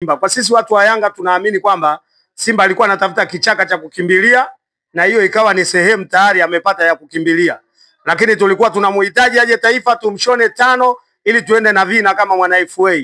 Simba. Kwa sisi watu wa Yanga tunaamini kwamba Simba alikuwa anatafuta kichaka cha kukimbilia na hiyo ikawa ni sehemu tayari amepata ya kukimbilia. Lakini tulikuwa tunamhitaji aje Taifa tumshone 5 ili tuende na vina kama mwana FA.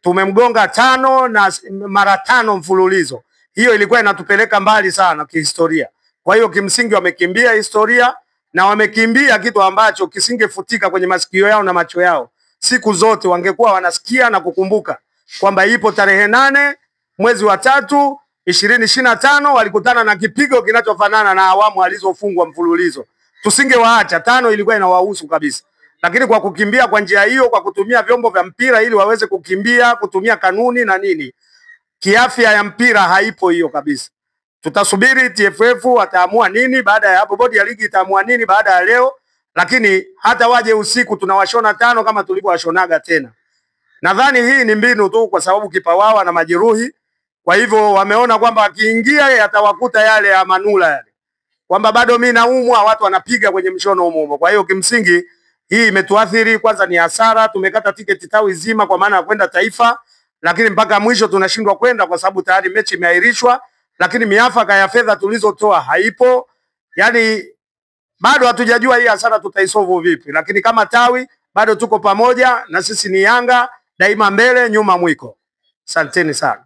Tumemgonga 5 na mara 5 mfululizo. Hiyo ilikuwa inatupeleka mbali sana kihistoria. Kwa hiyo kimsingi wamekimbia historia na wamekimbia kitu ambacho kisingefutika kwenye masikio yao na macho yao. Siku zote wangekuwa wanasikia na kukumbuka kwamba ipo tarehe 8 mwezi wa 3 2025 walikutana na kipigo kinachofanana na awamu alizofungwa mfululizo. Tusingewaacha, 5 ilikuwa inawahusu kabisa. Lakini kwa kukimbia kwa njia hiyo, kwa kutumia vyombo vya mpira ili waweze kukimbia, kutumia kanuni na nini, kiafya ya mpira haipo hiyo kabisa. Tutasubiri TFF wataamua nini baada ya hapo, bodi ya ligi itaamua nini baada ya leo, lakini hata waje usiku tunawashona 5 kama tulivyowashonaga tena. Nadhani hii ni mbinu tu kwa sababu kipa wao na majeruhi. Kwa hivyo wameona kwamba akiingia yatawakuta yale ya Manula yale. Kwamba bado mimi naumwa, watu wanapiga kwenye mshono humo. Kwa hiyo kimsingi hii imetuathiri. Kwanza ni hasara, tumekata tiketi tawi zima kwa maana ya kwenda Taifa, lakini mpaka mwisho tunashindwa kwenda kwa sababu tayari mechi imeahirishwa, lakini miafaka ya fedha tulizotoa haipo. Yaani bado hatujajua hii hasara tutaisolve vipi, lakini kama tawi bado tuko pamoja na sisi ni Yanga daima mbele nyuma mwiko. Asanteni sana.